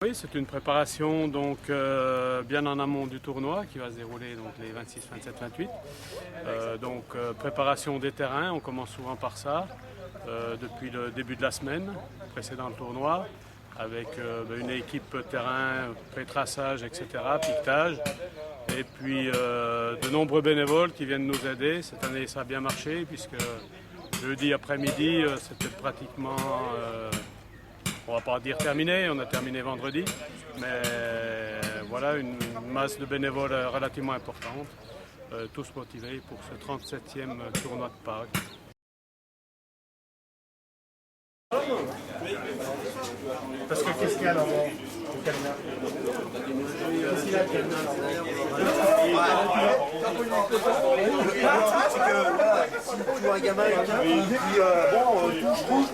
Oui, c'est une préparation donc bien en amont du tournoi qui va se dérouler donc les 26, 27, 28. Préparation des terrains, on commence souvent par ça depuis le début de la semaine précédant le tournoi avec une équipe terrain, pré-traçage, etc., piquetage. Et puis de nombreux bénévoles qui viennent nous aider. Cette année ça a bien marché puisque jeudi après-midi c'était pratiquement... on ne va pas dire terminé, on a terminé vendredi, mais voilà une masse de bénévoles relativement importante, tous motivés pour ce 37e tournoi de Pâques. Parce que qu'est-ce qu'il y a dans mon cadenas? Qu'est-ce qu'il y a le cadenas? C'est que voilà, si tu vois un gamin et puis touche,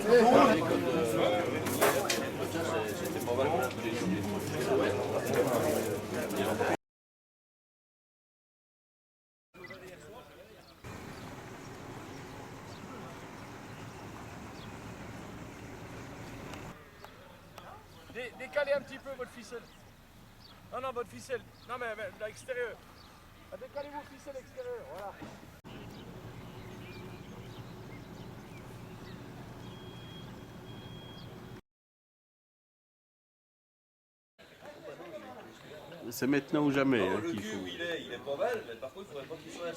Décalez un petit peu votre ficelle. Non, votre ficelle. Non, mais à l'extérieur. Décalez vos ficelles extérieures, voilà. C'est maintenant ou jamais qu'il faut. Il est pas mal, mais par contre, il faudrait pas qu'il soit un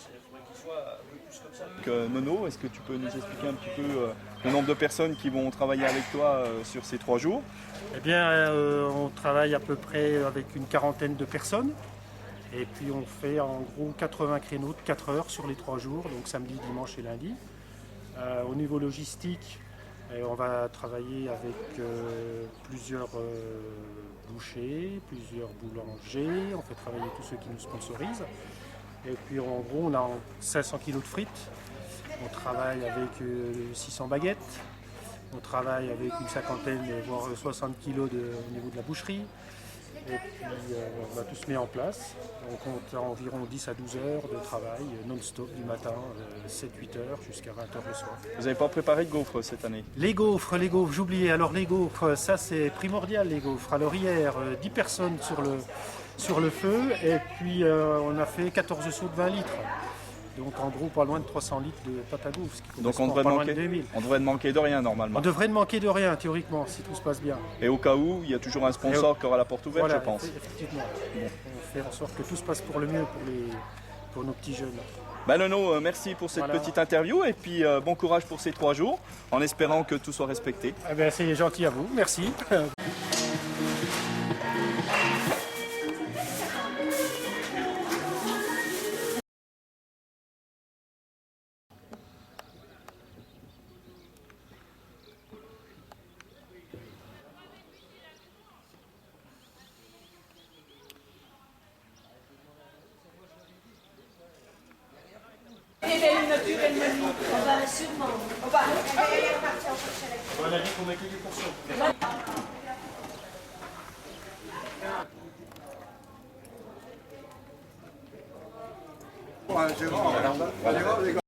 peu plus comme ça. Nono, est-ce que tu peux nous expliquer un petit peu le nombre de personnes qui vont travailler avec toi sur ces 3 jours? Eh bien, on travaille à peu près avec une quarantaine de personnes. Et puis on fait en gros 80 créneaux de 4 heures sur les 3 jours, donc samedi, dimanche et lundi. Au niveau logistique, on va travailler avec plusieurs bouchers, plusieurs boulangers, on fait travailler tous ceux qui nous sponsorisent. Et puis en gros, on a 500 kg de frites, on travaille avec 600 baguettes, on travaille avec une cinquantaine, voire 60 kg au niveau de la boucherie. Et puis on a tout se mis en place. On compte environ 10 à 12 heures de travail non-stop du matin, 7-8 heures jusqu'à 20 heures le soir. Vous n'avez pas préparé de gaufres cette année? Les gaufres, j'oubliais. Alors les gaufres, ça c'est primordial les gaufres. Alors hier, 10 personnes sur le feu et puis on a fait 14 seaux de 20 litres. Donc en gros pas loin de 300 litres de pâte à gaufres. Donc on devrait ne manquer de rien normalement. On devrait ne manquer de rien théoriquement si tout se passe bien. Et au cas où, il y a toujours un sponsor qui aura la porte ouverte, voilà, je pense. Effectivement. Bon. On fait en sorte que tout se passe pour le mieux pour nos petits jeunes. Nono, merci pour cette petite interview et puis bon courage pour ces 3 jours en espérant que tout soit respecté. Eh bien, c'est gentil à vous, merci. On va sûrement. On va aller repartir en chercher la clé. On a dit qu'on mettait des portions. c'est grand, les gars.